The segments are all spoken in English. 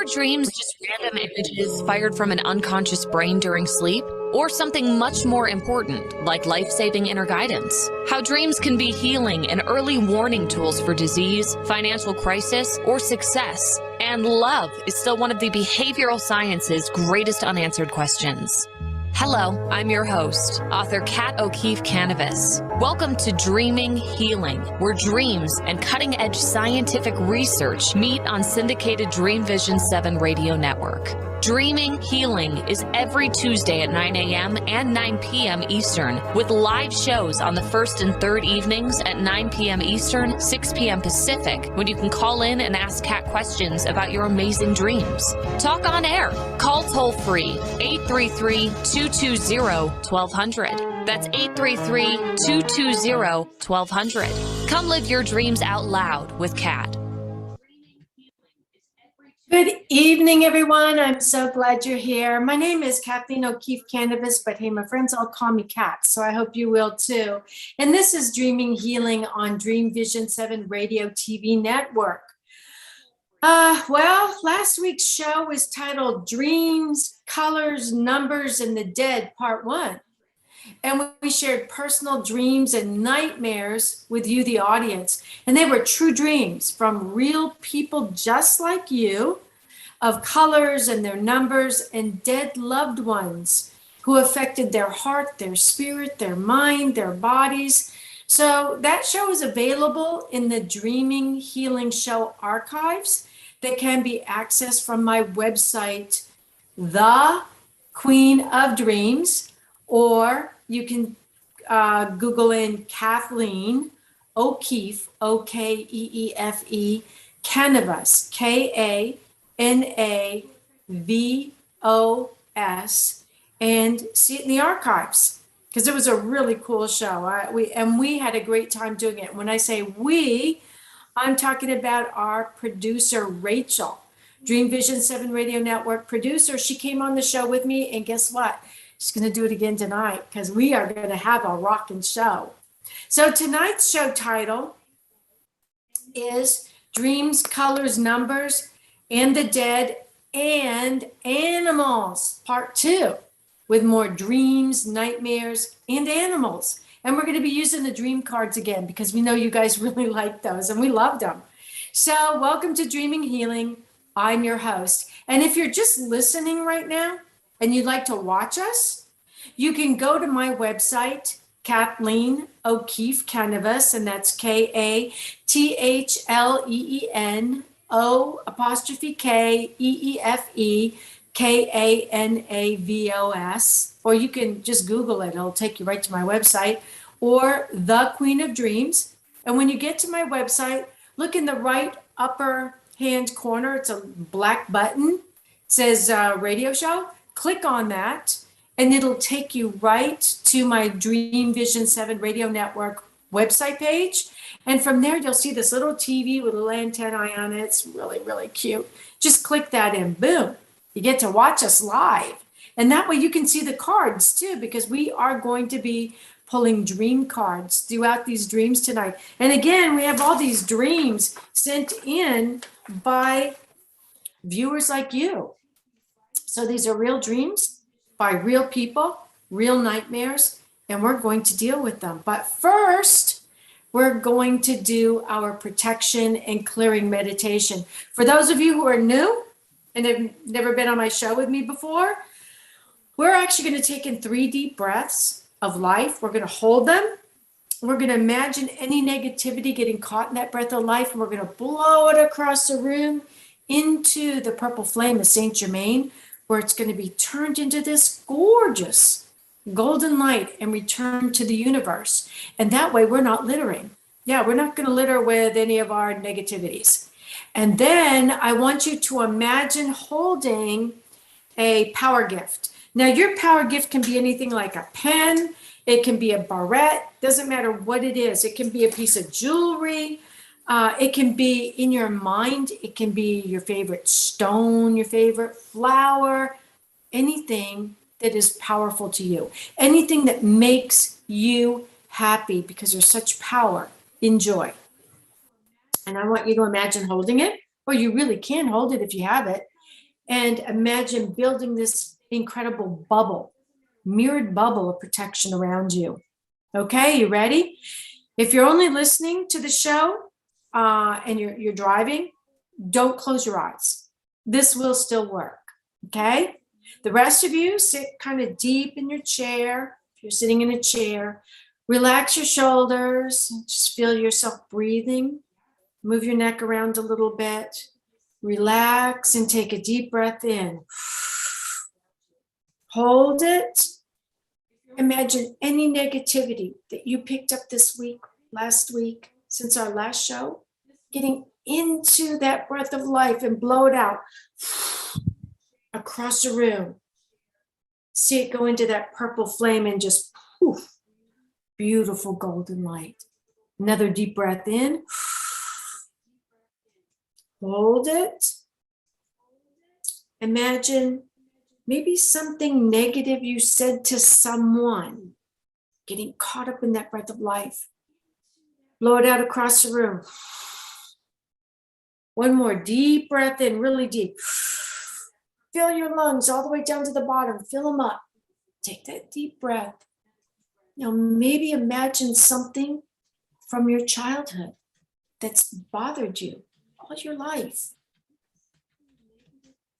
dreams just random images fired from an unconscious brain during sleep? Or something much more important, like life-saving inner guidance? How dreams can be healing and early warning tools for disease, financial crisis, or success. And love is still one of the behavioral science's greatest unanswered questions. Hello, I'm your host, author Kat O'Keefe Kanavos. Welcome to Dreaming Healing, where dreams and cutting-edge scientific research meet on syndicated Dreamvisions 7 radio network. Dreaming Healing is every Tuesday at 9 a.m. and 9 p.m. Eastern, with live shows on the first and third evenings at 9 p.m. Eastern, 6 p.m. Pacific, when you can call in and ask Kat questions about your amazing dreams. Talk on air. Call toll-free 833-220-1200. That's 833-220-1200. Come live your dreams out loud with Kat. Good evening, everyone. I'm so glad you're here. My name is Kathleen O'Keefe Kanavos, but hey, my friends all call me Kat, so I hope you will too. And this is Dreaming Healing on Dreamvisions 7 Radio TV Network. Well, last week's show was titled Dreams, Colors, Numbers, and the Dead, Part 1. And we shared personal dreams and nightmares with you, the audience. And they were true dreams from real people just like you, of colors and their numbers and dead loved ones who affected their heart, their spirit, their mind, their bodies. So that show is available in the Dreaming Healing Show archives that can be accessed from my website, The Queen of Dreams, or you can Google in Kathleen O'Keefe, O-K-E-E-F-E, Kanavos, K-A-N-A-V-O-S, and see it in the archives, because it was a really cool show. We had a great time doing it. When I say we, I'm talking about our producer, Rachel, Dreamvisions 7 Radio Network producer. She came on the show with me, and guess what? She's going to do it again tonight, because we are going to have a rocking show. So tonight's show title is Dreams, Colors, Numbers, and the Dead and Animals, Part 2, with more dreams, nightmares, and animals. And we're going to be using the dream cards again, because we know you guys really like those, and we loved them. So welcome to Dreaming Healing. I'm your host. And if you're just listening right now, and you'd like to watch us, you can go to my website, Kathleen O'Keefe Kanavos, and that's Kathleen-O-K-E-E-F-E-Kanavos, or you can just Google it. It'll take you right to my website, or The Queen of Dreams. And when you get to my website, look in the right upper hand corner. It's a black button. It says radio show. Click on that, and it'll take you right to my Dreamvisions 7 Radio Network website page. And from there, you'll see this little TV with a little antenna on it. It's really, really cute. Just click that and boom, you get to watch us live. And that way you can see the cards too, because we are going to be pulling dream cards throughout these dreams tonight. And again, we have all these dreams sent in by viewers like you. So these are real dreams by real people, real nightmares, and we're going to deal with them. But first, we're going to do our protection and clearing meditation. For those of you who are new and have never been on my show with me before, we're actually going to take in 3 deep breaths of life. We're going to hold them. We're going to imagine any negativity getting caught in that breath of life, and we're going to blow it across the room into the purple flame of Saint Germain, where it's going to be turned into this gorgeous golden light and returned to the universe. And that way we're not littering. Yeah, we're not going to litter with any of our negativities. And then I want you to imagine holding a power gift. Now, your power gift can be anything like a pen. It can be a barrette. Doesn't matter what it is. It can be a piece of jewelry. It can be in your mind. It can be your favorite stone, your favorite flower, anything that is powerful to you, anything that makes you happy, because there's such power in joy. And I want you to imagine holding it, or you really can hold it if you have it. and imagine building this incredible bubble, mirrored bubble of protection around you. Okay, you ready? If you're only listening to the show and you're driving, don't close your eyes. This will still work. Okay? The rest of you sit kind of deep in your chair. If you're sitting in a chair, relax your shoulders. Just feel yourself breathing. Move your neck around a little bit. Relax and take a deep breath in. Hold it. Imagine any negativity that you picked up this week, last week, since our last show, getting into that breath of life and blow it out across the room. See it go into that purple flame and just poof, beautiful golden light. Another deep breath in. Hold it. Imagine maybe something negative you said to someone, getting caught up in that breath of life. Blow it out across the room. One more deep breath in, really deep. Fill your lungs all the way down to the bottom. Fill them up. Take that deep breath. Now maybe imagine something from your childhood that's bothered you all your life.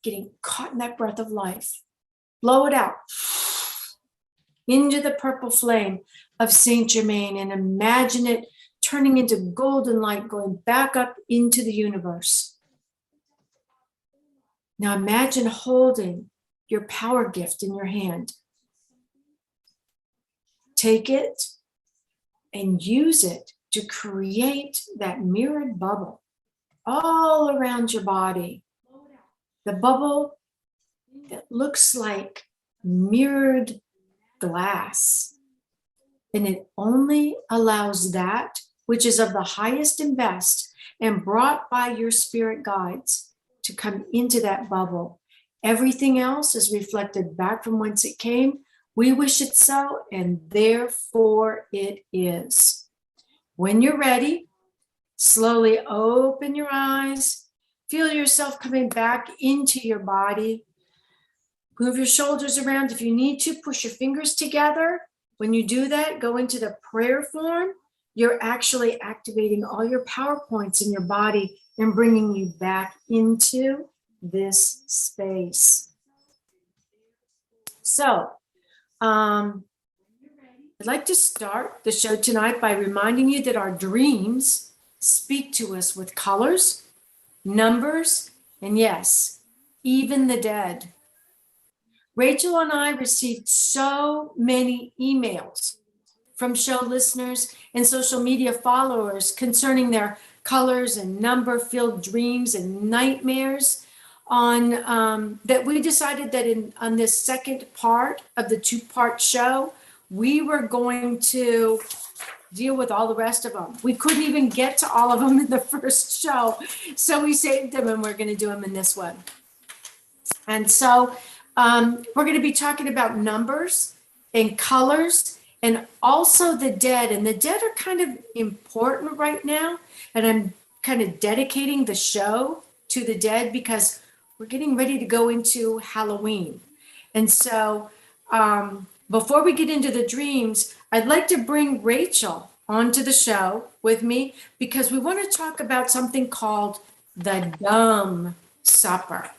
Getting caught in that breath of life. Blow it out into the purple flame of Saint Germain and imagine it turning into golden light, going back up into the universe. Now imagine holding your power gift in your hand. Take it and use it to create that mirrored bubble all around your body. The bubble that looks like mirrored glass. And it only allows that which is of the highest and best and brought by your spirit guides to come into that bubble. Everything else is reflected back from whence it came. We wish it so, and therefore it is. When you're ready, slowly open your eyes. Feel yourself coming back into your body. Move your shoulders around. If you need to, push your fingers together. When you do that, go into the prayer form. You're actually activating all your power points in your body and bringing you back into this space. So, I'd like to start the show tonight by reminding you that our dreams speak to us with colors, numbers, and yes, even the dead. Rachel and I received so many emails from show listeners and social media followers concerning their colors and number-filled dreams and nightmares on that we decided that on this second part of the two-part show, we were going to deal with all the rest of them. We couldn't even get to all of them in the first show, so we saved them and we're going to do them in this one. And so we're going to be talking about numbers and colors and also the dead. And the dead are kind of important right now. And I'm kind of dedicating the show to the dead because we're getting ready to go into Halloween. And so before we get into the dreams, I'd like to bring Rachel onto the show with me because we want to talk about something called the dumb supper.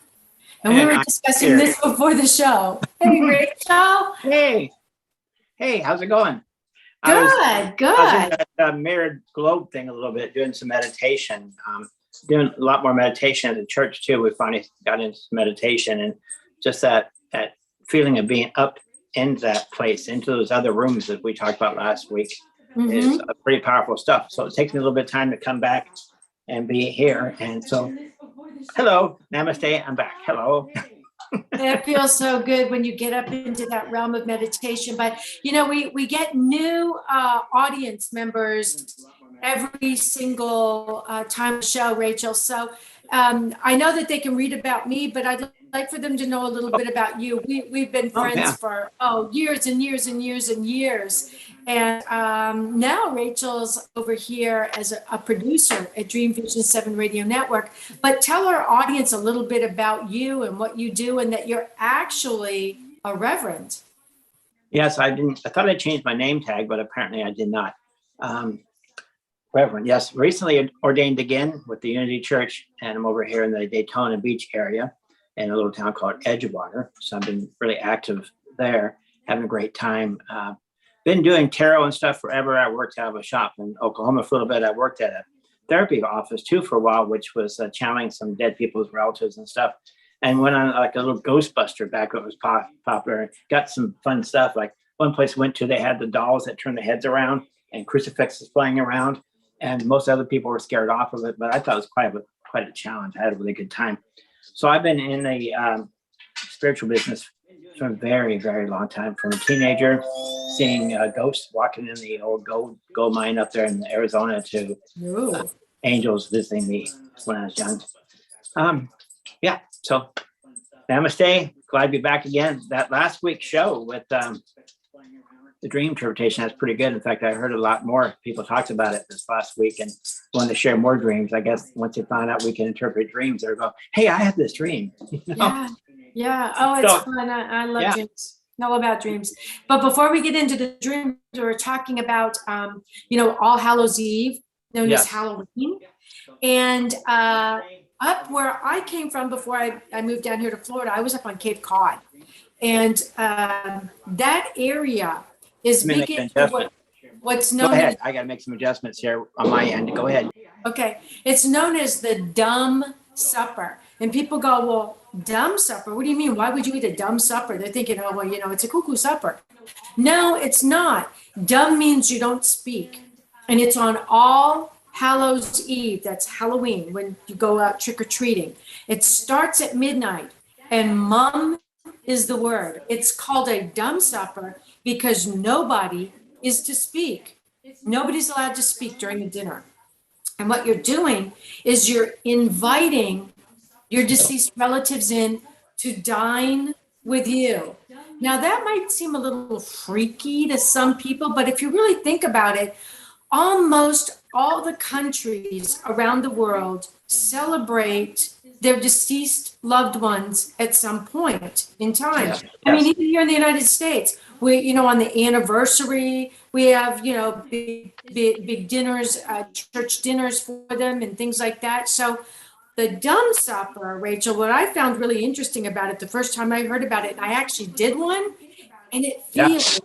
And we were discussing this before the show. Hey, Rachel. Hey, how's it going? Good. I was in that mirrored globe thing a little bit, doing some meditation. Doing a lot more meditation at the church too. We finally got into meditation, and just that feeling of being up in that place, into those other rooms that we talked about last week, is pretty powerful stuff. So it takes me a little bit of time to come back and be here. And so, hello, namaste, I'm back. Hello. It feels so good when you get up into that realm of meditation. But, you know, we get new audience members every single time show, Rachel. So I know that they can read about me, but I'd like for them to know a little bit about you. We've been friends yeah. for years and years and years and years. And now Rachel's over here as a producer at Dreamvisions 7 Radio Network. But tell our audience a little bit about you and what you do, and that you're actually a reverend. Yes, I didn't. I thought I changed my name tag, but apparently I did not. Reverend, yes, recently ordained again with the Unity Church, and I'm over here in the Daytona Beach area in a little town called Edgewater. So I've been really active there, having a great time. Been doing tarot and stuff forever. I worked out of a shop in Oklahoma for a little bit. I worked at a therapy office too for a while, which was channeling some dead people's relatives and stuff. And went on like a little Ghostbuster back when it was popular. Got some fun stuff. Like one place I went to, they had the dolls that turned the heads around and crucifixes flying around. And most other people were scared off of it, but I thought it was quite a challenge. I had a really good time. So I've been in the spiritual business for a very, very long time. From a teenager, seeing ghosts walking in the old gold mine up there in Arizona, to angels visiting me when I was young. Yeah, so namaste. Glad to be back again. That last week's show with the dream interpretation, that's pretty good. In fact, I heard a lot more people talked about it this last week and wanted to share more dreams. I guess once they found out we can interpret dreams, they're going, "Hey, I had this dream." Yeah. Oh, it's fun. I love dreams. Know about dreams. But before we get into the dreams, we're talking about All Hallows Eve, known as Halloween, and up where I came from before I moved down here to Florida, I was up on Cape Cod, and that area is big into what's known. Go ahead. I got to make some adjustments here on my end. Go ahead. Okay. It's known as the dumb supper. And people go, "Well, dumb supper? What do you mean? Why would you eat a dumb supper?" They're thinking, "Oh, well, it's a cuckoo supper." No, it's not. Dumb means you don't speak. And it's on All Hallows Eve. That's Halloween, when you go out trick-or-treating. It starts at midnight, and mum is the word. It's called a dumb supper because nobody is to speak. Nobody's allowed to speak during the dinner. And what you're doing is you're inviting your deceased relatives in to dine with you. Now, that might seem a little freaky to some people, but if you really think about it, almost all the countries around the world celebrate their deceased loved ones at some point in time. Yes. I mean, even here in the United States, we, on the anniversary, we have, big dinners, church dinners for them and things like that. So the dumb supper, Rachel, what I found really interesting about it the first time I heard about it, and I actually did one, and it feels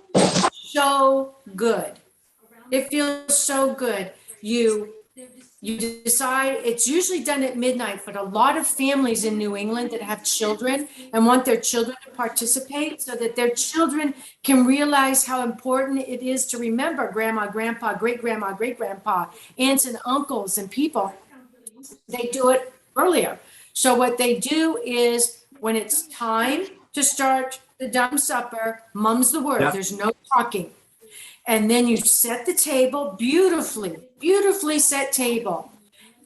so good. It feels so good. You decide, it's usually done at midnight, but a lot of families in New England that have children and want their children to participate so that their children can realize how important it is to remember grandma, grandpa, great-grandma, great-grandpa, aunts and uncles and people. They do it earlier. So what they do is when it's time to start the dumb supper, mum's the word. There's no talking. And then you set the table, beautifully set table.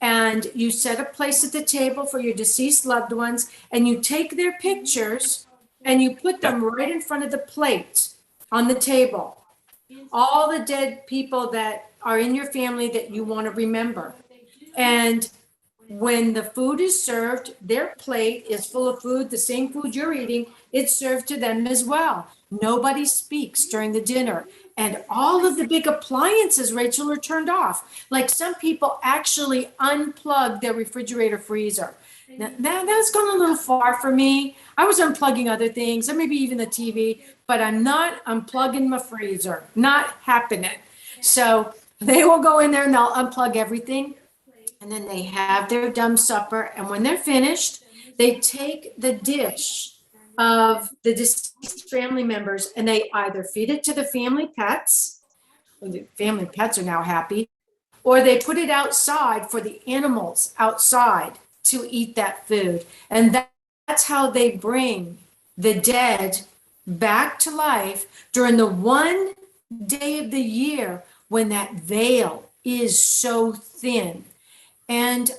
And you set a place at the table for your deceased loved ones, and you take their pictures and you put them right in front of the plate on the table. All the dead people that are in your family that you want to remember. And when the food is served, their plate is full of food, the same food you're eating, it's served to them as well. Nobody speaks during the dinner. And all of the big appliances, Rachel, are turned off. Like some people actually unplug their refrigerator freezer. Now, that's gone a little far for me. I was unplugging other things, and maybe even the TV, but I'm not unplugging my freezer. Not happening. So they will go in there and they'll unplug everything. And then they have their dumb supper. And when they're finished, they take the dish of the deceased family members and they either feed it to the family pets, or the family pets are now happy, or they put it outside for the animals outside to eat that food. And that's how they bring the dead back to life during the one day of the year when that veil is so thin. And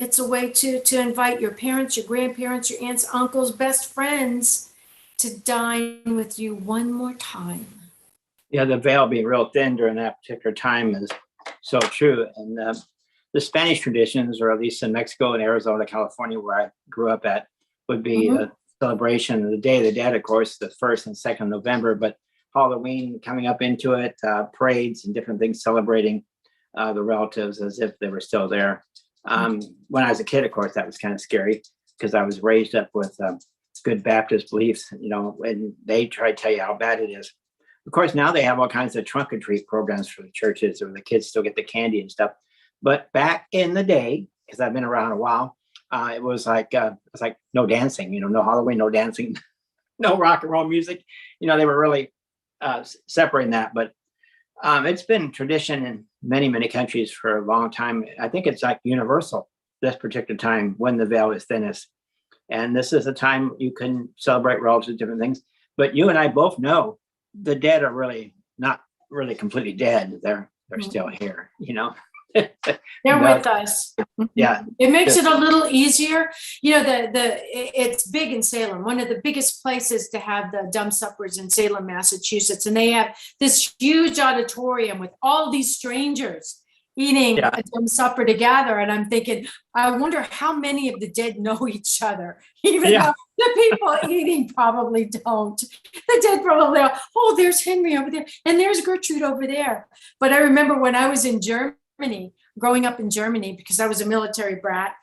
it's a way to invite your parents, your grandparents, your aunts, uncles, best friends to dine with you one more time. Yeah, the veil being real thin during that particular time is so true. And the Spanish traditions, or at least in Mexico and Arizona, California, where I grew up at, would be a celebration of the Day of the Dead, of course, the 1st and 2nd of November, but Halloween coming up into it, parades and different things celebrating the relatives as if they were still there. When I was a kid, of course, that was kind of scary because I was raised up with good Baptist beliefs, and they try to tell you how bad it is. Of course, now they have all kinds of trunk or treat programs for the churches where the kids still get the candy and stuff. But back in the day, because I've been around a while, it was like no dancing, no Halloween, no dancing, no rock and roll music. They were really separating that. But it's been tradition in many, many countries for a long time. I think it's like universal this particular time when the veil is thinnest. And this is a time you can celebrate relatives, different things. But you and I both know the dead are really not really completely dead. They're still here, They're with us. Yeah. It makes it a little easier. It's big in Salem, one of the biggest places to have the dumb suppers in Salem, Massachusetts. And they have this huge auditorium with all these strangers eating a dumb supper together. And I'm thinking, I wonder how many of the dead know each other, even though the people eating probably don't. The dead probably are, oh, there's Henry over there, and there's Gertrude over there. But I remember when I was in Germany, growing up in Germany, because I was a military brat,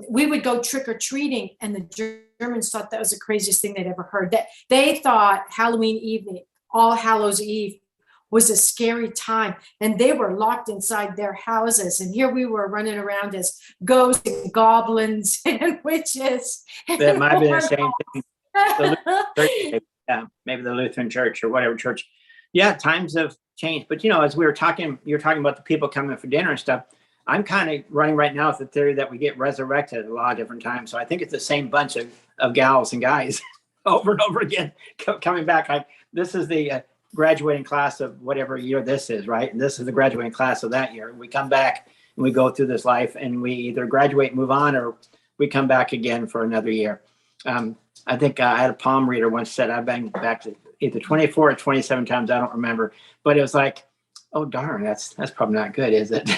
we would go trick-or-treating, and the Germans thought that was the craziest thing they'd ever heard. That they thought Halloween evening, All Hallows Eve, was a scary time, and they were locked inside their houses, and here we were running around as ghosts and goblins and witches. That might be the same thing. Maybe the Lutheran church or whatever church. Yeah, times have changed. But as we were talking, you're talking about the people coming for dinner and stuff. I'm kind of running right now with the theory that we get resurrected a lot of different times. So I think it's the same bunch of gals and guys over and over again coming back. Like, this is the graduating class of whatever year this is, right? And this is the graduating class of that year. We come back and we go through this life, and we either graduate, move on, or we come back again for another year. I think I had a palm reader once said I've been back to either 24 or 27 times. I don't remember, but it was like, oh darn, that's probably not good, is it?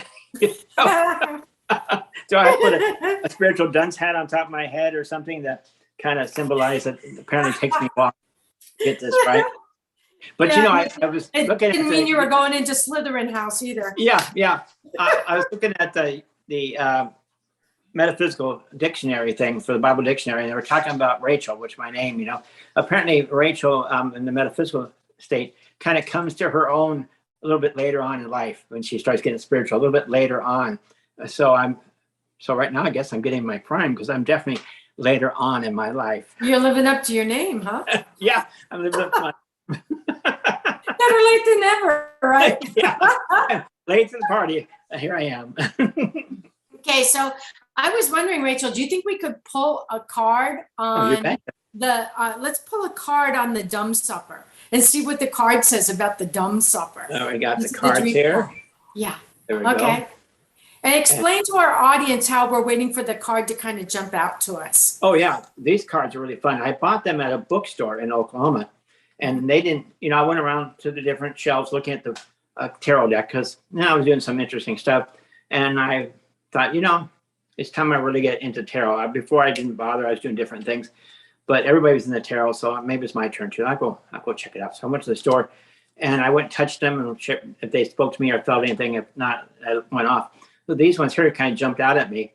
So I put a spiritual dunce hat on top of my head or something that kind of symbolized that apparently takes me a while to get this right. But I was looking at didn't mean you were going into Slytherin house either. Yeah. I was looking at the metaphysical dictionary thing for the Bible dictionary, and they were talking about Rachel, which my name, apparently Rachel in the metaphysical state kind of comes to her own a little bit later on in life when she starts getting spiritual, a little bit later on. So right now I guess I'm getting my prime because I'm definitely later on in my life. You're living up to your name, huh? Yeah, I'm living up to my better late than never, right? Yeah, late to the party. Here I am. Okay, so I was wondering, Rachel, do you think we could pull a card on let's pull a card on the dumb supper and see what the card says about the dumb supper. Oh, we got the cards here. Yeah. There we go. And explain to our audience how we're waiting for the card to kind of jump out to us. Oh yeah, these cards are really fun. I bought them at a bookstore in Oklahoma, and they didn't. I went around to the different shelves looking at the tarot deck because I was doing some interesting stuff, and I thought, it's time I really get into tarot. Before I didn't bother. I was doing different things, but everybody was in the tarot, so maybe it's my turn too. I'll go check it out. So I went to the store, and I went and touched them and checked if they spoke to me or felt anything. If not, I went off. So these ones here kind of jumped out at me,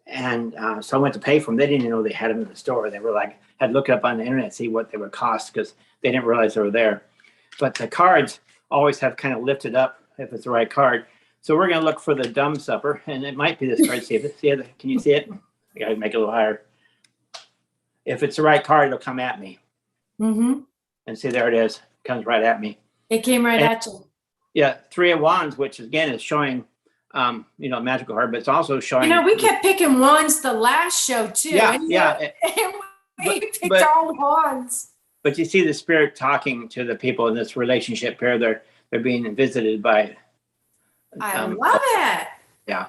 and so I went to pay for them. They didn't even know they had them in the store. They were like, had to look up on the internet, see what they would cost because they didn't realize they were there. But the cards always have kind of lifted up if it's the right card. So we're going to look for the dumb supper, and it might be this card. Can you see it? I got to make it a little higher. If it's the right card, it'll come at me. Mm-hmm. And see, there it is. It comes right at me. It came right at you. Yeah, 3 of Wands, which again is showing, magical card, but it's also showing. We kept picking wands the last show too. Yeah, and we picked all wands. But you see the spirit talking to the people in this relationship pair. They're being visited by. I love it. Yeah.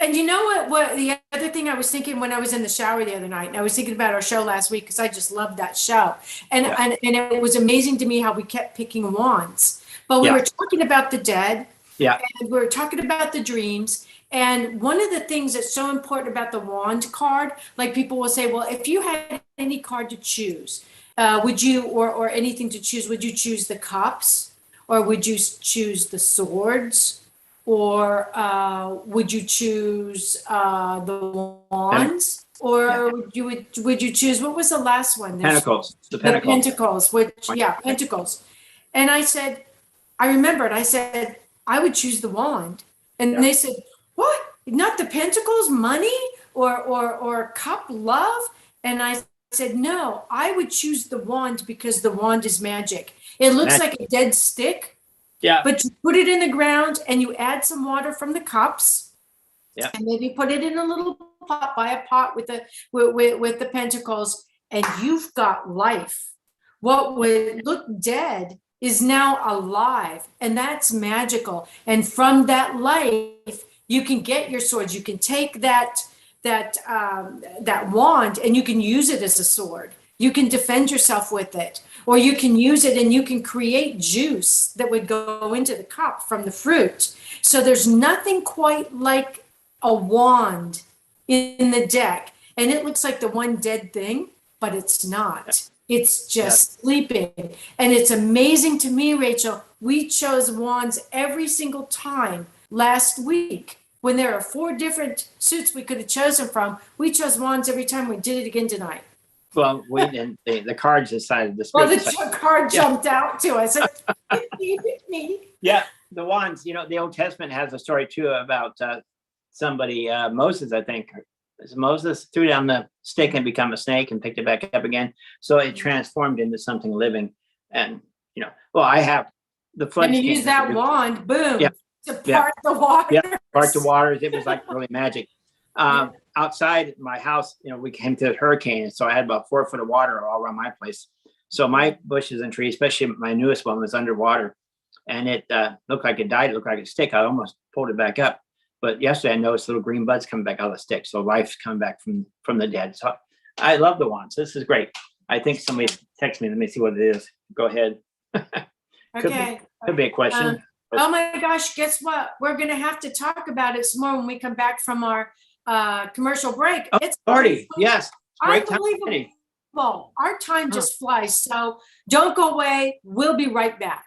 And you know what the other thing I was thinking when I was in the shower the other night, and I was thinking about our show last week because I just loved that show. And, Yeah. and it was amazing to me how we kept picking wands. But we Yeah. were talking about the dead, Yeah. and we were talking about the dreams. And one of the things that's so important about the wand card, like people will say, well, if you had any card to choose, would you, or anything to choose, would you choose the cups, or would you choose the swords, or would you choose the wands, or would you choose, what was the last one? Pentacles. The The pentacles. pentacles, pentacles. And I said, I remembered, I said, I would choose the wand. And Yeah. they said, what? Not the pentacles, money, or cup, love? And I said, no, I would choose the wand because the wand is magic. It looks like a dead stick, Yeah. but you put it in the ground and you add some water from the cups. Yeah. And maybe put it in a little pot, buy a pot with the pentacles, and you've got life. What would look dead is now alive, and that's magical. And from that life, you can get your swords. You can take that wand and you can use it as a sword. You can defend yourself with it, or you can use it and you can create juice that would go into the cup from the fruit. So there's nothing quite like a wand in the deck, and it looks like the one dead thing, but it's not. It's just sleeping. And it's amazing to me, Rachel, we chose wands every single time last week. When there are 4 different suits we could have chosen from, we chose wands every time. We did it again tonight. Well, we didn't. The cards decided to Well, speak. the card jumped out to us. Me. Yeah, the wands. The Old Testament has a story too about somebody, Moses, I think. Moses threw down the stick and become a snake and picked it back up again. So it transformed into something living. And well, I have the flood. And you use that wand, boom, Yeah. to part the water. Yeah, part the waters. It was like really magic. Outside my house, we came to a hurricane, and so I had about 4 foot of water all around my place. So my bushes and trees, especially my newest one, was underwater, and it looked like it died. It looked like a stick. I almost pulled it back up, but yesterday I noticed little green buds coming back out of the stick. So life's coming back from the dead. So I love the wands. This is great. I think somebody texted me. Let me see what it is. Go ahead. Okay. Could be a question. Oh my gosh, guess what? We're going to have to talk about it some more when we come back from our commercial break. Oh, It's party. Yes. Great time. unbelievable. Our time just flies. So don't go away. We'll be right back.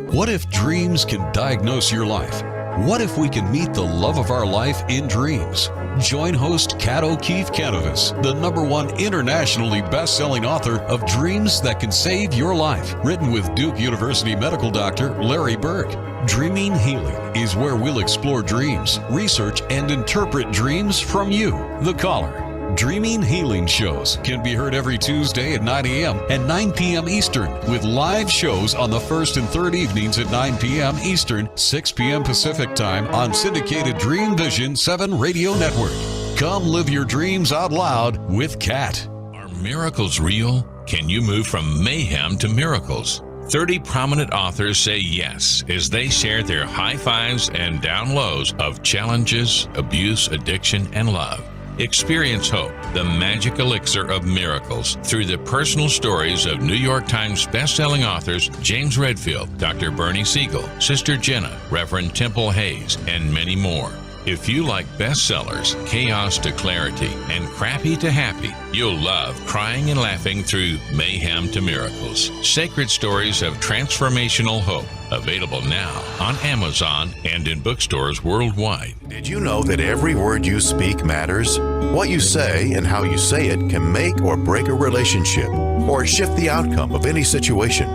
What if dreams can diagnose your life? What if we can meet the love of our life in dreams? Join host Kat O'Keefe Kanavos, the #1 internationally best-selling author of Dreams That Can Save Your Life, written with Duke University medical doctor Larry Burke. Dreaming Healing is where we'll explore dreams, research, and interpret dreams from you, the caller. Dreaming Healing shows can be heard every Tuesday at 9 a.m. and 9 p.m. Eastern, with live shows on the first and third evenings at 9 p.m. Eastern, 6 p.m. Pacific Time on syndicated Dreamvisions 7 radio network. Come live your dreams out loud with Kat. Are miracles real? Can you move from mayhem to miracles? 30 prominent authors say yes as they share their high fives and down lows of challenges, abuse, addiction, and love. Experience hope, the magic elixir of miracles, through the personal stories of New York Times bestselling authors James Redfield, Dr. Bernie Siegel, Sister Jenna, Reverend Temple Hayes, and many more. If you like bestsellers, chaos to clarity, and crappy to happy, you'll love crying and laughing through Mayhem to Miracles. Sacred stories of transformational hope. Available now on Amazon and in bookstores worldwide. Did you know that every word you speak matters? What you say and how you say it can make or break a relationship or shift the outcome of any situation.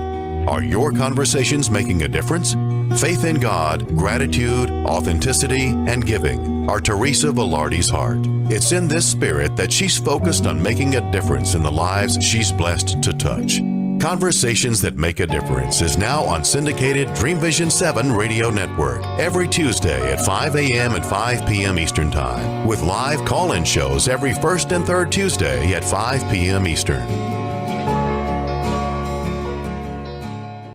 Are your conversations making a difference? Faith in God, gratitude, authenticity, and giving are Teresa Velarde's heart. It's in this spirit that she's focused on making a difference in the lives she's blessed to touch. Conversations That Make a Difference is now on syndicated Dreamvision 7 radio network every Tuesday at 5 a.m. and 5 p.m. Eastern Time, with live call-in shows every first and third Tuesday at 5 p.m. Eastern.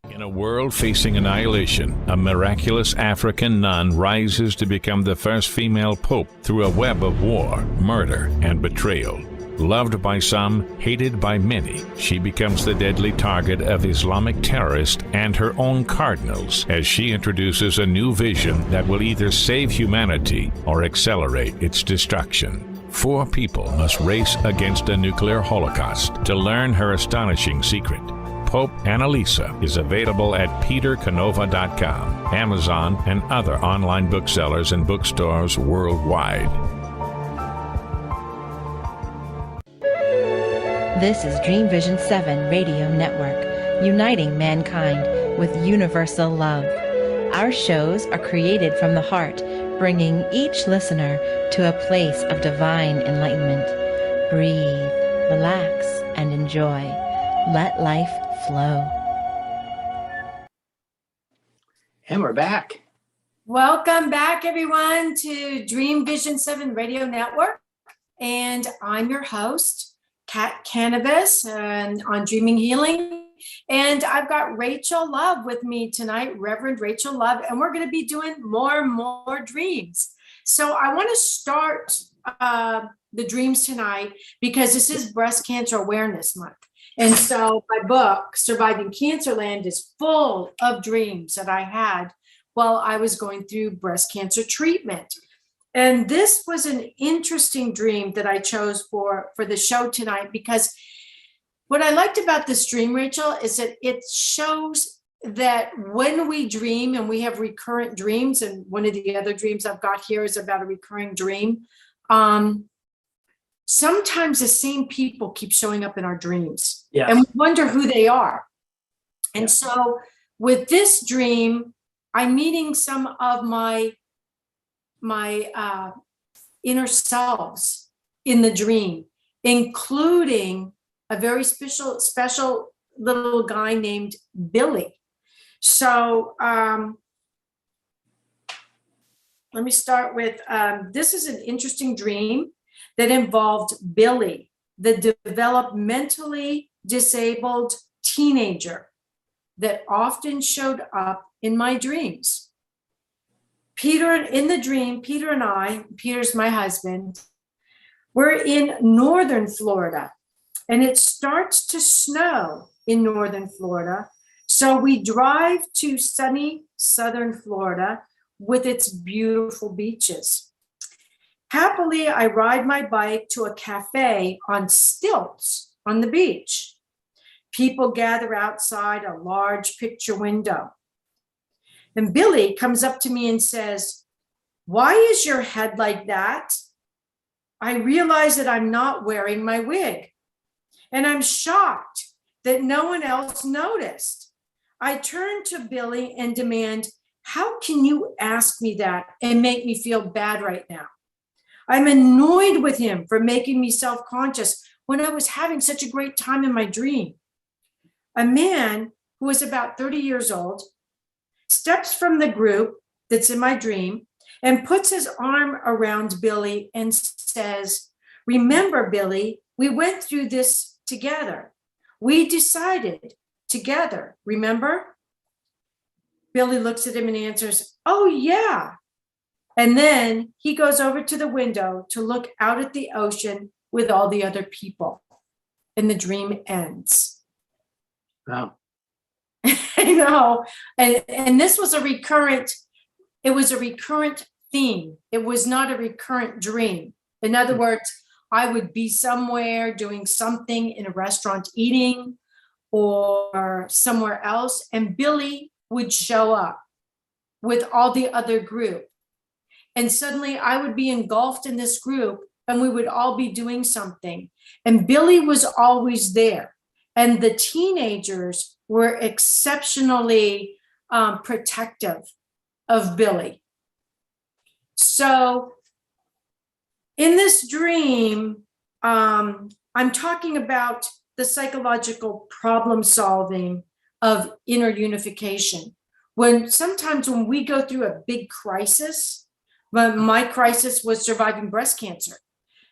In a world facing annihilation, a miraculous African nun rises to become the first female pope through a web of war, murder, and betrayal. Loved by some, hated by many, she becomes the deadly target of Islamic terrorists and her own cardinals as she introduces a new vision that will either save humanity or accelerate its destruction. 4 people must race against a nuclear holocaust to learn her astonishing secret. Pope Annalisa is available at petercanova.com, Amazon, and other online booksellers and bookstores worldwide. This is Dreamvision 7 Radio Network, uniting mankind with universal love. Our shows are created from the heart, bringing each listener to a place of divine enlightenment. Breathe, relax, and enjoy. Let life flow. And we're back. Welcome back, everyone, to Dreamvision 7 Radio Network. And I'm your host, Kanavos, and on Dreaming Healing. And I've got Rachel Love with me tonight, Reverend Rachel Love, and we're going to be doing more and more dreams. So I want to start the dreams tonight because this is Breast Cancer Awareness Month. And so my book, Surviving Cancerland, is full of dreams that I had while I was going through breast cancer treatment. And this was an interesting dream that I chose for the show tonight, because what I liked about this dream, Rachel, is that it shows that when we dream and we have recurrent dreams, and one of the other dreams I've got here is about a recurring dream, sometimes the same people keep showing up in our dreams. Yes. And we wonder who they are. And so with this dream, I'm meeting some of my inner selves in the dream, including a very special little guy named Billy. So let me start with, this is an interesting dream that involved Billy, the developmentally disabled teenager that often showed up in my dreams. Peter, in the dream, Peter and I, Peter's my husband, we're in northern Florida, and it starts to snow in northern Florida. So we drive to sunny southern Florida with its beautiful beaches. Happily, I ride my bike to a cafe on stilts on the beach. People gather outside a large picture window. And Billy comes up to me and says, "Why is your head like that?" I realize that I'm not wearing my wig, and I'm shocked that no one else noticed. I turn to Billy and demand, "How can you ask me that and make me feel bad right now?" I'm annoyed with him for making me self-conscious when I was having such a great time in my dream. A man who was about 30 years old steps from the group that's in my dream and puts his arm around Billy and says, "Remember, Billy, we went through this together. We decided together, remember?" Billy looks at him and answers, "Oh, yeah." And then he goes over to the window to look out at the ocean with all the other people. And the dream ends. Wow. I know. And this was a recurrent theme. It was not a recurrent dream. In other words, I would be somewhere doing something in a restaurant eating or somewhere else, and Billy would show up with all the other group. And suddenly I would be engulfed in this group and we would all be doing something. And Billy was always there. And the teenagers were exceptionally protective of Billy. So in this dream, I'm talking about the psychological problem solving of inner unification. Sometimes when we go through a big crisis, my crisis was surviving breast cancer.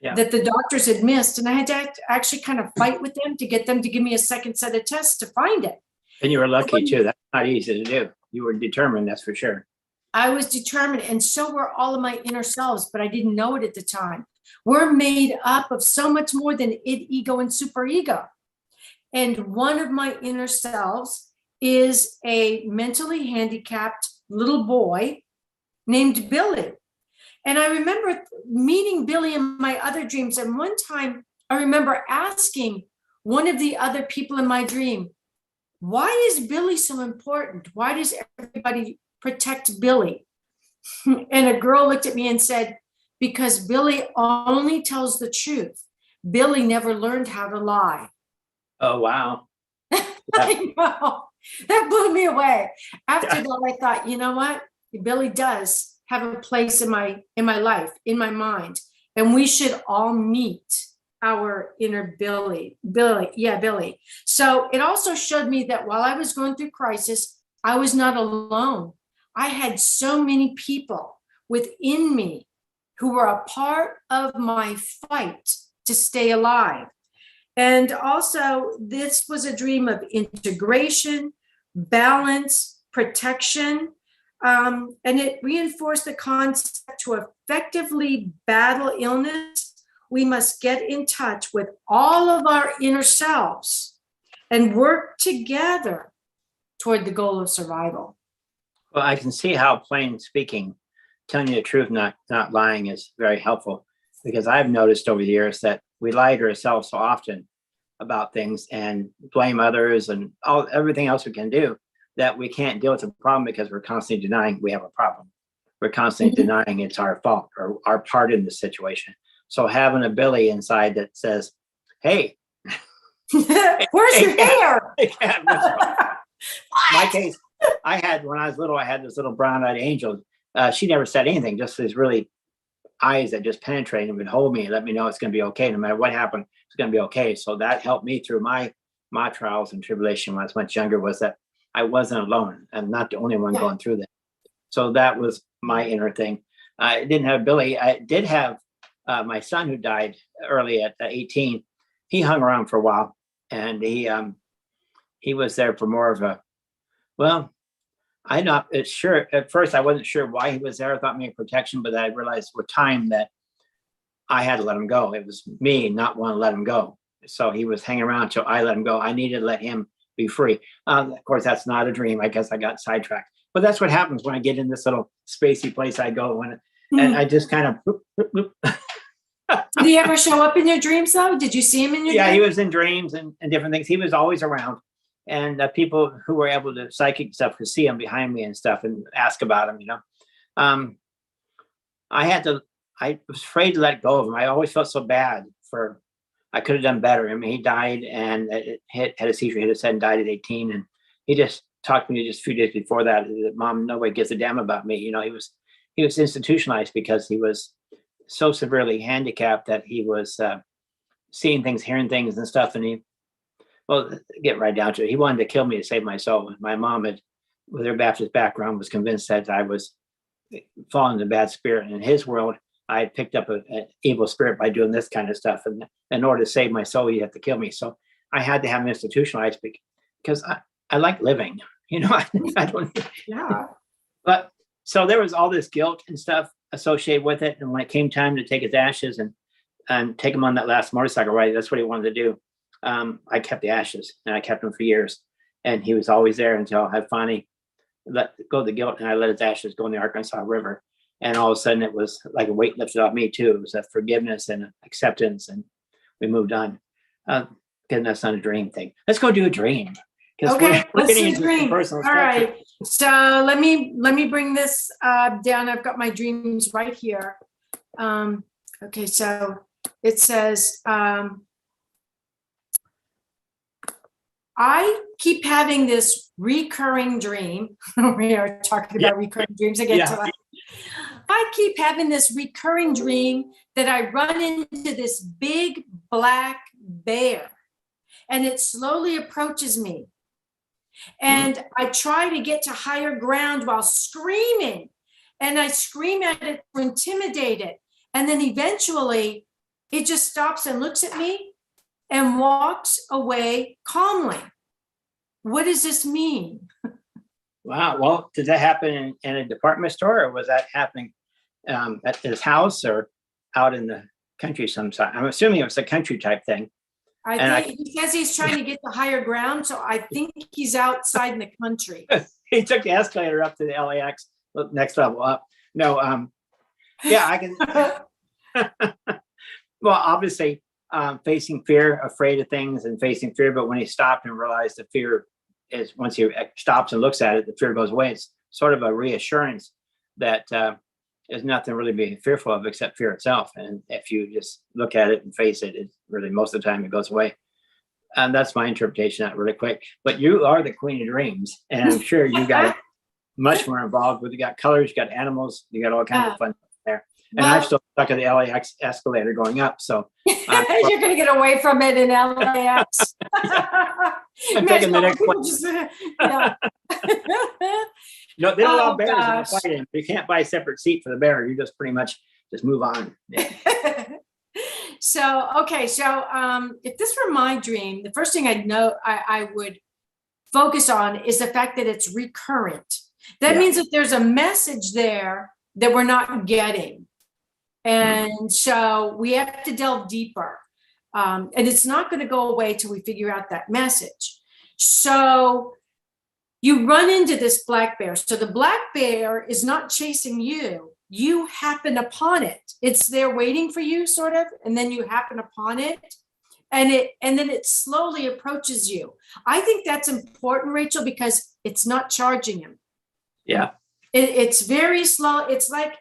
Yeah. That the doctors had missed, and I had to actually kind of fight with them to get them to give me a second set of tests to find it. And you were lucky too. That's not easy to do. You were determined, that's for sure. I was determined, and so were all of my inner selves, but I didn't know it at the time. We're made up of so much more than id, ego, and superego. And one of my inner selves is a mentally handicapped little boy named Billy. And I remember meeting Billy in my other dreams. And one time I remember asking one of the other people in my dream, why is Billy so important? Why does everybody protect Billy? And a girl looked at me and said, because Billy only tells the truth. Billy never learned how to lie. Oh, wow. I know. That blew me away. After that, I thought, you know what? Billy does have a place in my life, in my mind, and we should all meet our inner Billy. Billy. So it also showed me that while I was going through crisis, I was not alone. I had so many people within me who were a part of my fight to stay alive. And also, this was a dream of integration, balance, protection. And it reinforced the concept to effectively battle illness, we must get in touch with all of our inner selves and work together toward the goal of survival. Well, I can see how plain speaking, telling you the truth, not lying, is very helpful, because I've noticed over the years that we lie to ourselves so often about things and blame others and everything else we can do, that we can't deal with the problem because we're constantly denying we have a problem. We're constantly denying it's our fault or our part in the situation. So having a Billy inside that says, hey, where's your hair? My case, when I was little, I had this little brown-eyed angel. She never said anything, just these really eyes that just penetrated and would hold me and let me know it's going to be okay. No matter what happened, it's going to be okay. So that helped me through my trials and tribulation when I was much younger, was that I wasn't alone. I'm not the only one going through that. So that was my inner thing. I didn't have Billy. I did have my son, who died early at 18. He hung around for a while, and he was there for more of a, well, I'm not sure. At first, I wasn't sure why he was there. I thought maybe protection, but I realized with time that I had to let him go. It was me not want to let him go. So he was hanging around until I let him go. I needed to let him be free. Of course, that's not a dream. I guess I got sidetracked. But that's what happens when I get in this little spacey place I go, and I just kind of. Did he ever show up in your dreams, though? Did you see him in your dreams? Yeah, he was in dreams and different things. He was always around. And people who were able to psychic stuff could see him behind me and stuff and ask about him, I was afraid to let go of him. I always felt so bad I could have done better. I mean, he died and had a seizure, hit his head and died at 18. And he just talked to me just a few days before that Mom, nobody gives a damn about me. He was institutionalized because he was so severely handicapped that he was seeing things, hearing things and stuff. And get right down to it. He wanted to kill me to save my soul. My mom, with her Baptist background, was convinced that I was falling into bad spirit. And in his world, I had picked up an evil spirit by doing this kind of stuff. And in order to save my soul, you have to kill me. So I had to have him institutionalized because I like living. I don't. Yeah. But so there was all this guilt and stuff associated with it. And when it came time to take his ashes and take him on that last motorcycle ride, that's what he wanted to do. I kept the ashes, and I kept them for years, and he was always there until I finally let go of the guilt, and I let his ashes go in the Arkansas River. And all of a sudden it was like a weight lifted off me too. It was a forgiveness and acceptance, and we moved on. Because that's not a dream thing. Let's go do a dream. Okay, let's do a dream. All right. So let me bring this down. I've got my dreams right here. Okay, so it says, I keep having this recurring dream. We are talking about recurring dreams again tonight. I keep having this recurring dream that I run into this big black bear, and it slowly approaches me. And I try to get to higher ground while screaming, and I scream at it to intimidate it. And then eventually it just stops and looks at me and walks away calmly. What does this mean? Wow. Well, did that happen in a department store, or was that happening at his house or out in the country sometime? I'm assuming it was a country type thing. I think he says he's trying to get to higher ground, so I think he's outside in the country. He took the escalator up to the LAX, next level up. No, yeah, I can. Well, obviously, facing fear, afraid of things and facing fear, but when he stopped and realized the fear is, once he stops and looks at it, the fear goes away. It's sort of a reassurance that there's nothing really to be fearful of except fear itself. And if you just look at it and face it, it's really, most of the time it goes away. And that's my interpretation of that really quick. But you are the queen of dreams. And I'm sure you got much more involved with, you got colors, you got animals, you got all kinds of fun there. And I'm still stuck at the LAX escalator going up. So you're going to get away from it in LAX. I'm taking the next one. No, they don't allow bears in the fight in. You can't buy a separate seat for the bear. You just pretty much just move on. Yeah. So if this were my dream, the first thing I would focus on is the fact that it's recurrent. That means that there's a message there that we're not getting. And so we have to delve deeper. And it's not going to go away till we figure out that message. So you run into this black bear. So the black bear is not chasing you. You happen upon it. It's there waiting for you, sort of, and then you happen upon it. And then it slowly approaches you. I think that's important, Rachel, because it's not charging him. Yeah. It's very slow. It's like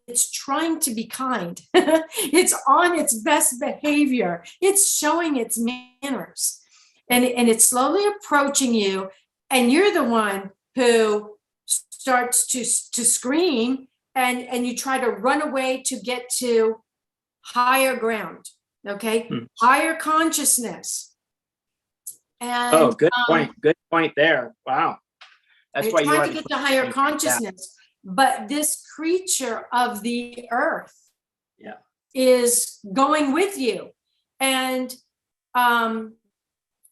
it's trying to be kind. It's on its best behavior. It's showing its manners. And it's slowly approaching you. And you're the one who starts to scream, and you try to run away to get to higher ground. Okay. Higher consciousness. And good point. Good point there. Wow. That's why you trying to get to higher consciousness. But this creature of the earth is going with you. And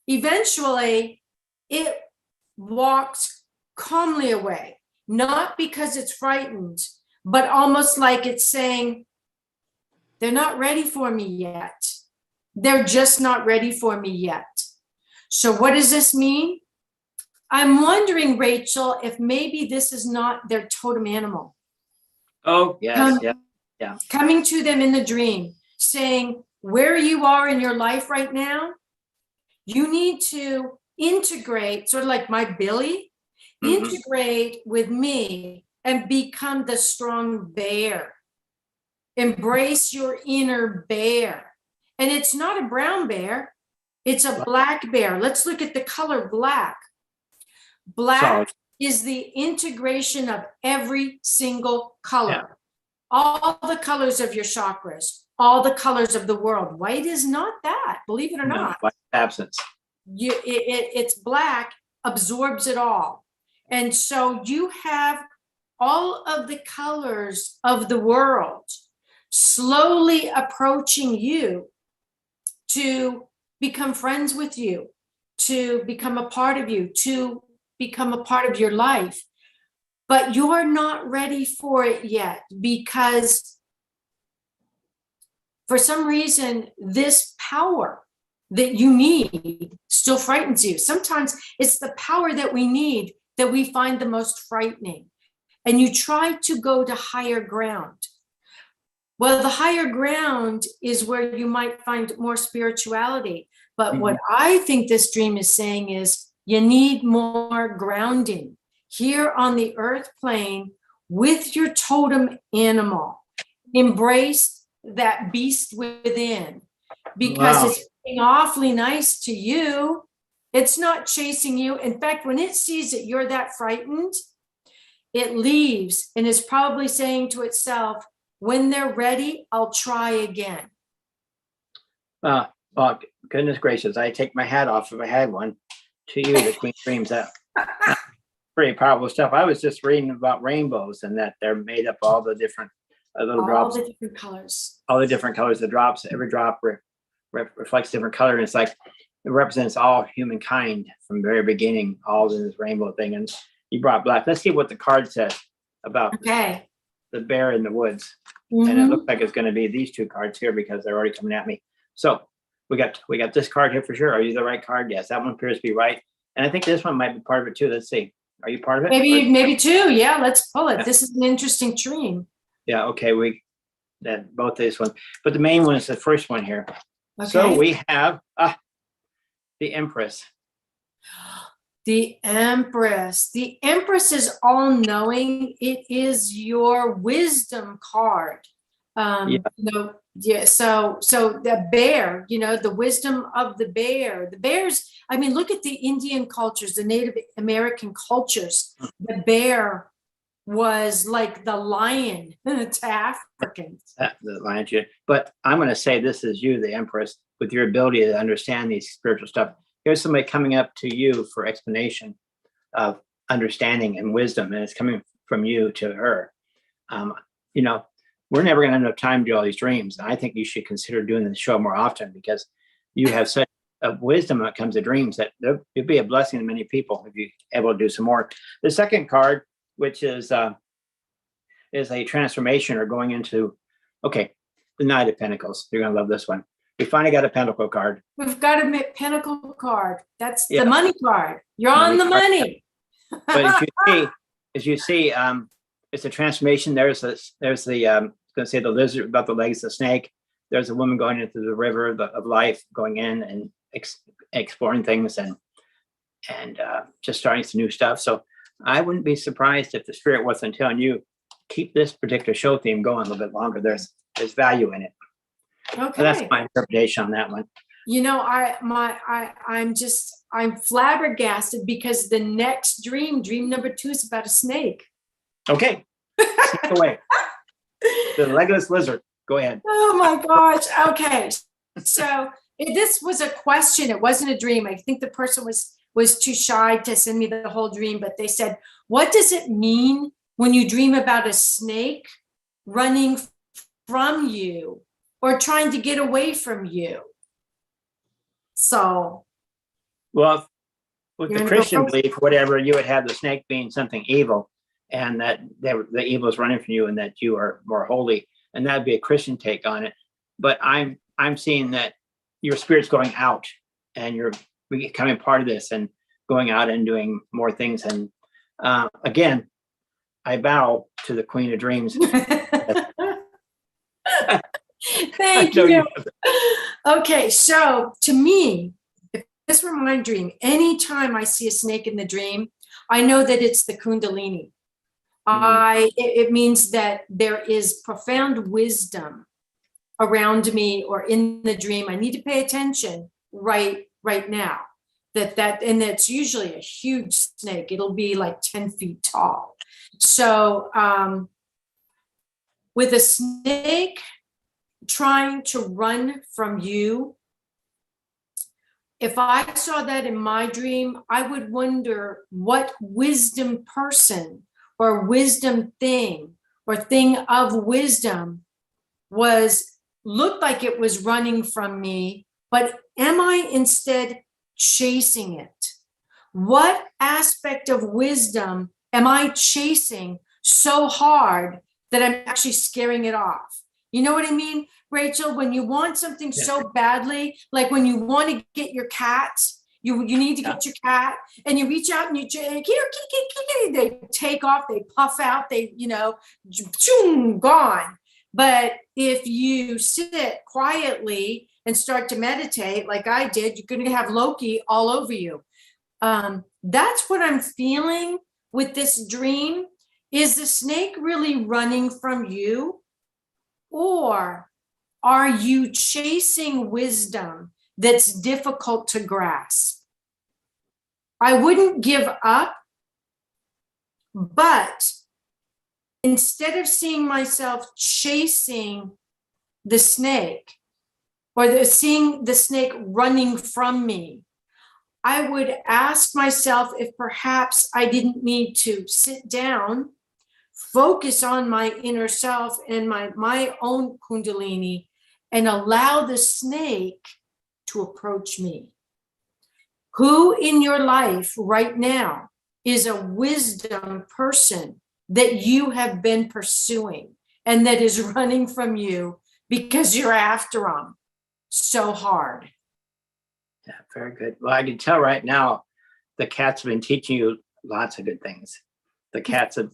eventually it walks calmly away, not because it's frightened, but almost like it's saying, they're not ready for me yet. They're just not ready for me yet. So what does this mean? I'm wondering, Rachel, if maybe this is not their totem animal. Oh, yes, Coming to them in the dream, saying, where you are in your life right now, you need to integrate, sort of like my Billy, integrate with me and become the strong bear. Embrace your inner bear. And it's not a brown bear, it's a black bear. Let's look at the color black. Black is the integration of every single color. All the colors of your chakras, all the colors of the world. White is not that, believe it or not. White absence. It's black, absorbs it all. And so you have all of the colors of the world slowly approaching you to become friends with you, to become a part of you, to become a part of your life. But you're not ready for it yet, because for some reason, this power that you need still frightens you. Sometimes it's the power that we need that we find the most frightening. And you try to go to higher ground. Well, the higher ground is where you might find more spirituality. But what I think this dream is saying is you need more grounding here on the earth plane with your totem animal. Embrace that beast within, because it's being awfully nice to you, It's not chasing you. In fact, when it sees that you're that frightened, it leaves and is probably saying to itself, when they're ready, I'll try again. Well, goodness gracious, I take my hat off if I had one to you, the Queen of Dreams. That's pretty powerful stuff. I was just reading about rainbows and that they're made up all the different little drops. All the different colors. All the different colors of drops. Every drop reflects different color. And it's like, it represents all humankind from the very beginning, all in this rainbow thing. And you brought black. Let's see what the card says about Okay. the bear in the woods. Mhm. And it looks like it's going to be these two cards here because they're already coming at me. So we got this card here for sure. Are you the right card? Yes, that one appears to be right. And I think this one might be part of it too. Let's see. Are you part of it? Maybe two. Yeah, let's pull it. This is an interesting dream. Yeah. Okay. Both these ones, but the main one is the first one here. Okay. So we have the Empress. The Empress. The Empress is all-knowing. It is your wisdom card. So the bear, the wisdom of the bear. The bears, I mean, look at the Indian cultures, the Native American cultures. The bear was like the lion to Africans. The lion. But I'm going to say this is you, the Empress, with your ability to understand these spiritual stuff. Here's somebody coming up to you for explanation of understanding and wisdom, and it's coming from you to her. We're never going to have enough time to do all these dreams. And I think you should consider doing the show more often because you have such a wisdom when it comes to dreams that it'd be a blessing to many people if you're able to do some more. The second card, which is a transformation or going into, the Knight of Pentacles. You're going to love this one. We finally got a Pentacle card. We've got a Pentacle card. That's the money card. You're on the money. But as you see, it's a transformation. There's the going to say the lizard about the legs of the snake. There's a woman going into the river of life, going in and exploring things and just starting some new stuff. So I wouldn't be surprised if the spirit wasn't telling you keep this particular show theme going a little bit longer. There's value in it. Okay. So that's my interpretation on that one. I'm flabbergasted because the next dream number 2 is about a snake. Okay. Snake away. The legless lizard. Go ahead. Oh my gosh. Okay. So this was a question. It wasn't a dream. I think the person was too shy to send me the whole dream, but they said, what does it mean when you dream about a snake running from you or trying to get away from you? So. Well, with the Christian belief, whatever, you would have the snake being something evil and that the evil is running from you and that you are more holy. And that'd be a Christian take on it. But I'm seeing that your spirit's going out and you're becoming part of this and going out and doing more things. And again, I bow to the Queen of Dreams. Thank you. Okay, so to me, if this were my dream, anytime I see a snake in the dream, I know that it's the Kundalini. It means that there is profound wisdom around me or in the dream. I need to pay attention right now. And it's usually a huge snake. It'll be like 10 feet tall. So with a snake trying to run from you, if I saw that in my dream, I would wonder what wisdom person or wisdom thing or thing of wisdom looked like it was running from me, but am I instead chasing it? What aspect of wisdom am I chasing so hard that I'm actually scaring it off? You know what I mean, Rachel? When you want something so badly, like when you want to get your cat, you need to get your cat, and you reach out and you they take off, they puff out, they gone. But if you sit quietly and start to meditate, like I did, you're going to have Loki all over you. That's what I'm feeling with this dream. Is the snake really running from you? Or are you chasing wisdom that's difficult to grasp? I wouldn't give up, but instead of seeing myself chasing the snake or seeing the snake running from me, I would ask myself if perhaps I didn't need to sit down, focus on my inner self and my own Kundalini, and allow the snake to approach me. Who in your life right now is a wisdom person that you have been pursuing and that is running from you because you're after them so hard? Yeah, very good. Well, I can tell right now the cats have been teaching you lots of good things. The cat's a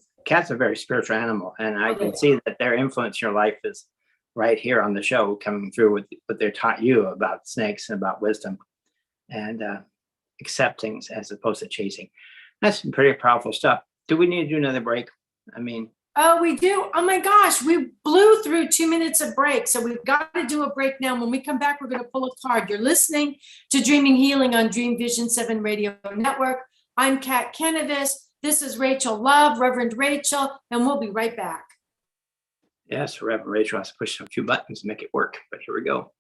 very spiritual animal, and I can see that their influence in your life is right here on the show, coming through with what they're taught you about snakes and about wisdom and accepting as opposed to chasing. That's some pretty powerful stuff. Do we need to do another break? I mean, oh, we do. Oh my gosh, we blew through 2 minutes of break. So we've got to do a break now. When we come back, we're going to pull a card. You're listening to Dreaming Healing on Dreamvisions 7 Radio Network. I'm Kat Kanavos. This is Rachel Love, Reverend Rachel, and we'll be right back. yes, Reverend Rachel has to push a few buttons to make it work, but here we go.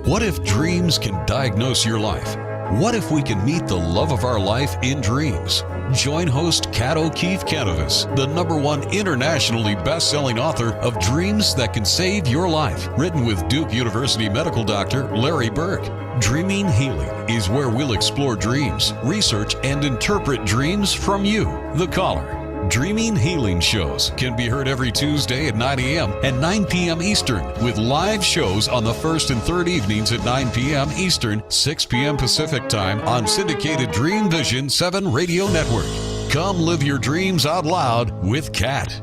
What if dreams can diagnose your life? What if we can meet the love of our life in dreams? Join host Kat Kanavos, the #1 internationally best-selling author of Dreams That Can Save Your Life, written with Duke University medical doctor Larry Burke. Dreaming Healing is where we'll explore dreams, research, and interpret dreams from you, the caller. Dreaming Healing shows can be heard every Tuesday at 9 a.m. and 9 p.m. Eastern, with live shows on the first and third evenings at 9 p.m. Eastern, 6 p.m. Pacific Time on syndicated Dreamvisions 7 Radio Network. Come live your dreams out loud with Kat.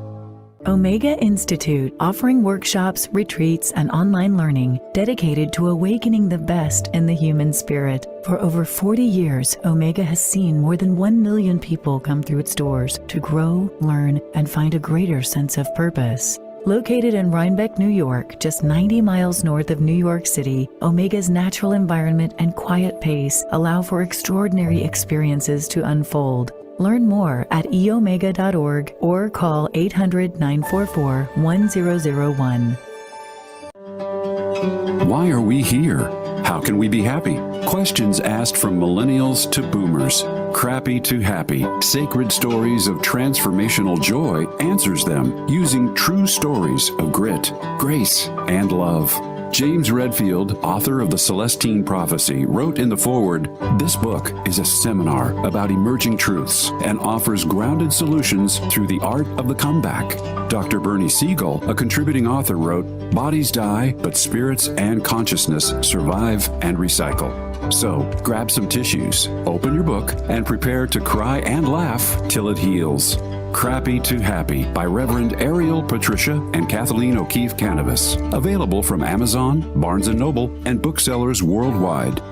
Omega Institute, offering workshops, retreats, and online learning dedicated to awakening the best in the human spirit. For over 40 years, Omega has seen more than 1 million people come through its doors to grow, learn, and find a greater sense of purpose. Located in Rhinebeck, New York, just 90 miles north of New York City, Omega's natural environment and quiet pace allow for extraordinary experiences to unfold. Learn more at eomega.org or call 800-944-1001. Why are we here? How can we be happy? Questions asked from millennials to boomers. Crappy to happy. Sacred Stories of Transformational Joy answers them using true stories of grit, grace, and love. James Redfield, author of The Celestine Prophecy, wrote in the foreword, "This book is a seminar about emerging truths and offers grounded solutions through the art of the comeback." Dr. Bernie Siegel, a contributing author, wrote, "Bodies die, but spirits and consciousness survive and recycle." So, grab some tissues, open your book, and prepare to cry and laugh till it heals. Crappy to Happy by Reverend Ariel Patricia and Kathleen O'Keefe Kanavos. Available from Amazon, Barnes & Noble, and booksellers worldwide.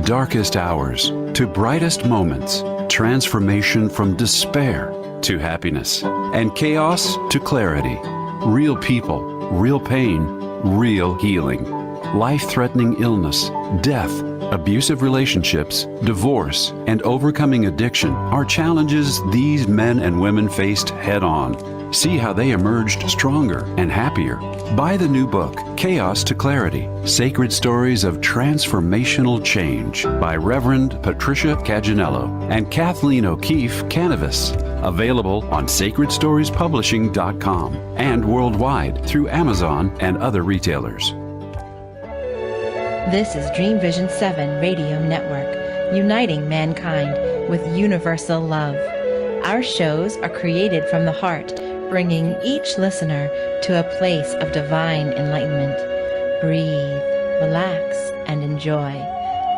Darkest hours to brightest moments. Transformation from despair to happiness. And chaos to clarity. Real people, real pain, real healing. Life-threatening illness, death, abusive relationships, divorce, and overcoming addiction are challenges these men and women faced head-on. See how they emerged stronger and happier. Buy the new book, Chaos to Clarity, Sacred Stories of Transformational Change by Reverend Patricia Caginello and Kathleen O'Keefe Kanavos. Available on sacredstoriespublishing.com and worldwide through Amazon and other retailers. This is Dreamvisions 7 Radio Network, uniting mankind with universal love. Our shows are created from the heart, bringing each listener to a place of divine enlightenment. Breathe, relax, and enjoy.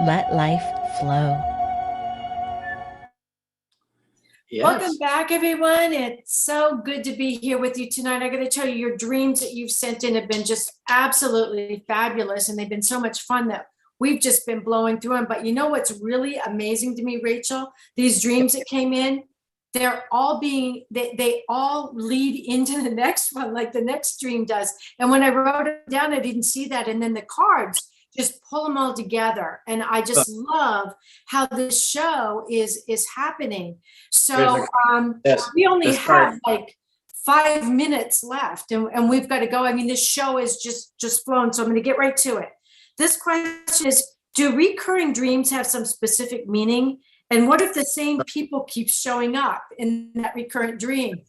Let life flow. Yes. Welcome back, everyone. It's so good to be here with you tonight. I got to tell you, your dreams that you've sent in have been just absolutely fabulous, and they've been so much fun that we've just been blowing through them. But you know what's really amazing to me, Rachel? These dreams that came in, they're all they all lead into the next one, like the next dream does. And when I wrote it down, I didn't see that. And then the cards just pull them all together. And I just love how this show is happening. So we only have like 5 minutes left, and we've got to go. I mean, this show is just flown. So I'm going to get right to it. This question is, do recurring dreams have some specific meaning? And what if the same people keep showing up in that recurrent dream?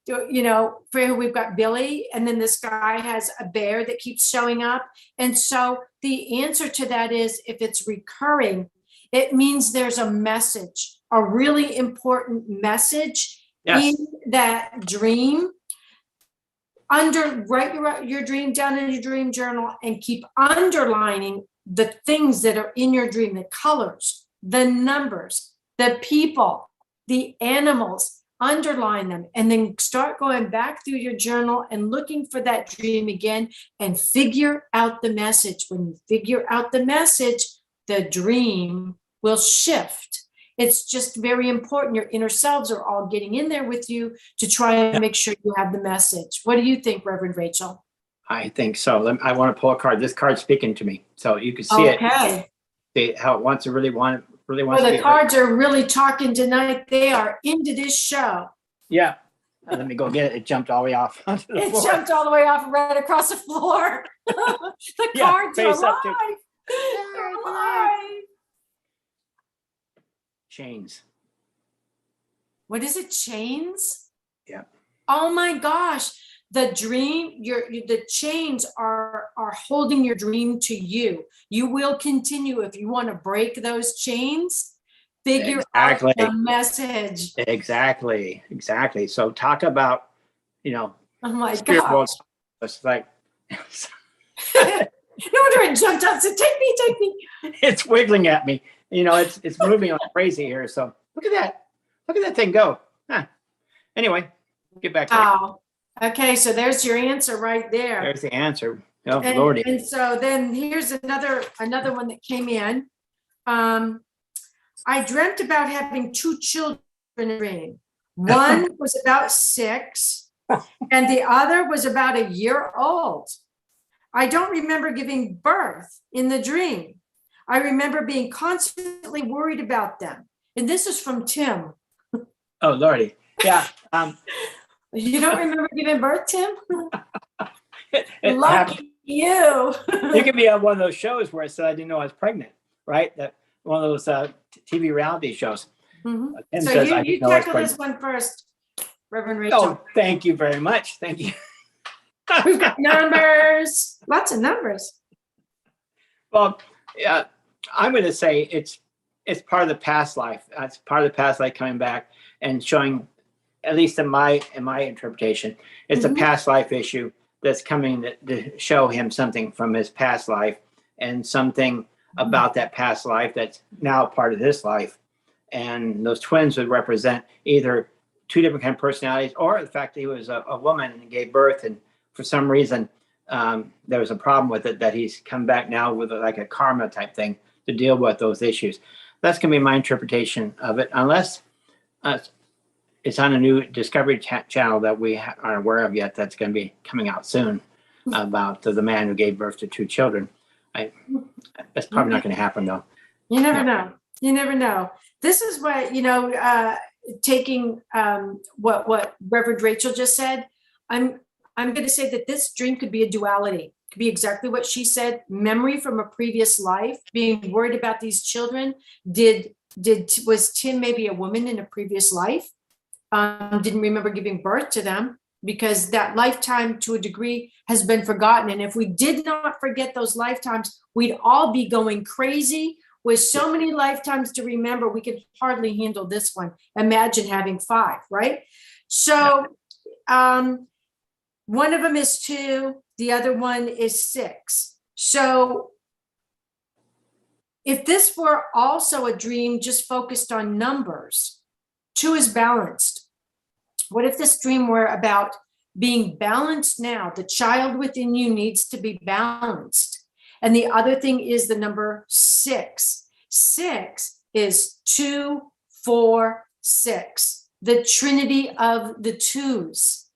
You know, for who we've got Billy, and then this guy has a bear that keeps showing up. And so the answer to that is, if it's recurring, it means there's a message, a really important message in that dream. Write your dream down in your dream journal and keep underlining the things that are in your dream, the colors, the numbers, the people, the animals. Underline them, and then start going back through your journal and looking for that dream again and figure out the message. When you figure out the message, the dream will shift. It's just very important. Your inner selves are all getting in there with you to try and make sure you have the message. What do you think, Reverend Rachel? I think so. I want to pull a card. This card's speaking to me, so you can see it. See how it wants to really want to. The cards are really talking tonight. They are into this show. Yeah. Let me go get it. It jumped all the way off onto the floor. It jumped all the way off right across the floor. The cards are alive. They're alive. Chains. What is it? Chains? Yeah. Oh my gosh. The dream, the chains are holding your dream to you. You will continue. If you want to break those chains, figure out the message. Exactly. So talk about, oh my gosh. It's like no wonder it jumped up. So take me. It's wiggling at me. It's moving on crazy here. So look at that thing go. Anyway, get back to it. Okay, so there's your answer right there. There's the answer. Oh, Lordy. And so then here's another one that came in. I dreamt about having 2 children in a dream. One was about 6, and the other was about a year old. I don't remember giving birth in the dream. I remember being constantly worried about them. And this is from Tim. Oh, Lordy. Yeah. You don't remember giving birth, Tim? Lucky you. You could be on one of those shows where I said I didn't know I was pregnant, right? That one of those TV reality shows. Mm-hmm. So you tackle this one first, Reverend Rachel. Oh, thank you very much. Thank you. We've got numbers, lots of numbers. Well, yeah, I'm going to say it's part of the past life. It's part of the past life coming back and showing. At least in my interpretation, it's a past life issue that's coming to show him something from his past life and something about that past life that's now part of this life. And those twins would represent either 2 different kind of personalities, or the fact that he was a woman and gave birth, and for some reason there was a problem with it, that he's come back now with like a karma type thing to deal with those issues. That's going to be my interpretation of it, unless it's on a new Discovery channel that we aren't aware of yet. That's going to be coming out soon about the man who gave birth to 2 children. That's probably not going to happen, though. You never know. You never know. This is what, taking what Reverend Rachel just said, I'm going to say that this dream could be a duality. It could be exactly what she said. Memory from a previous life, being worried about these children. Was Tim maybe a woman in a previous life? Didn't remember giving birth to them, because that lifetime to a degree has been forgotten. And if we did not forget those lifetimes, we'd all be going crazy with so many lifetimes to remember. We could hardly handle this one. Imagine having 5, right? So one of them is 2, the other one is 6. So if this were also a dream just focused on numbers, 2 is balanced. What if this dream were about being balanced now? The child within you needs to be balanced. And the other thing is the number 6. 6 is 2, 4, 6, the trinity of the twos.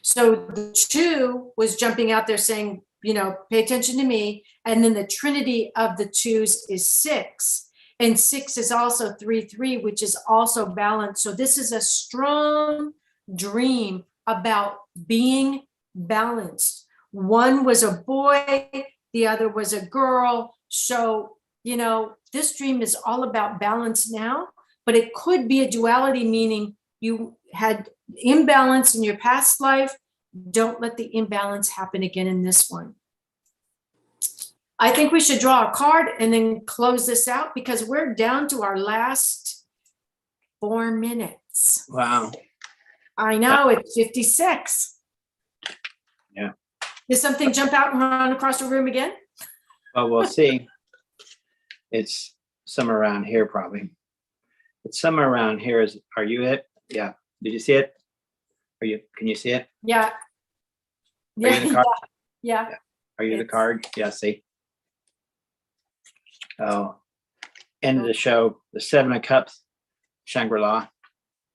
So the 2 was jumping out there saying, pay attention to me. And then the trinity of the twos is 6. And 6 is also 3, 3, which is also balance. So this is a strong dream about being balanced. One was a boy, the other was a girl. So, this dream is all about balance now, but it could be a duality, meaning you had imbalance in your past life. Don't let the imbalance happen again in this one. I think we should draw a card and then close this out because we're down to our last 4 minutes. Wow. I know, it's 56. Yeah. Did something jump out and run across the room again? Well, we'll see. It's somewhere around here, probably. It's somewhere around here. Are you it? Yeah. Did you see it? Can you see it? Yeah. Are you the card? Yeah. Are you the card? Yeah, see. Oh, end of the show, the 7 of Cups, Shangri-La.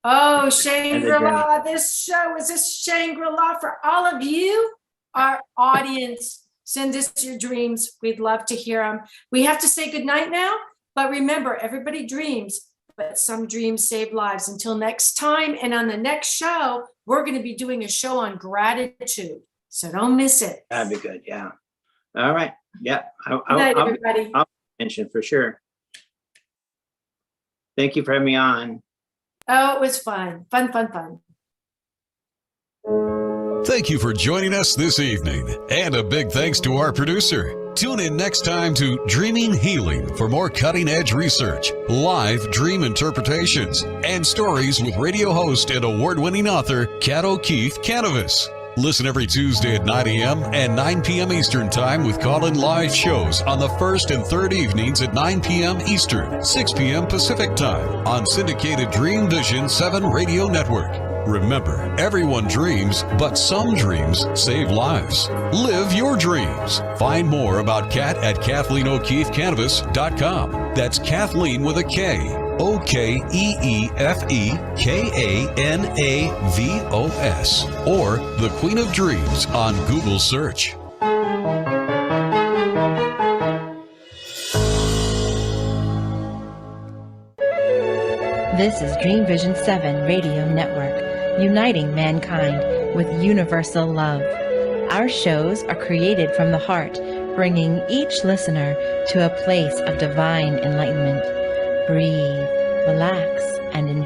Oh, Shangri-La. This show is a Shangri-La for all of you, our audience. Send us your dreams. We'd love to hear them. We have to say goodnight now, but remember, everybody dreams, but some dreams save lives. Until next time, and on the next show, we're going to be doing a show on gratitude. So don't miss it. That'd be good. Yeah. All right. Yeah. Good night, everybody. I'll mention for sure. Thank you for having me on. Oh, it was fun. Fun. Thank you for joining us this evening. And a big thanks to our producer. Tune in next time to Dreaming Healing for more cutting-edge research, live dream interpretations, and stories with radio host and award-winning author Kat O'Keefe Kanavos. Listen every Tuesday at 9 a.m. and 9 p.m. Eastern Time with call-in live shows on the first and third evenings at 9 p.m. Eastern, 6 p.m. Pacific Time on syndicated Dreamvisions 7 radio network. Remember, everyone dreams, but some dreams save lives. Live your dreams. Find more about Kat at KathleenO'KeefeKanavos.com. That's Kathleen with a K. OKEEFEKANAVOS, or The Queen of Dreams on Google search. This is Dreamvision 7 Radio Network, uniting mankind with universal love. Our shows are created from the heart, bringing each listener to a place of divine enlightenment. Breathe, relax, and enjoy.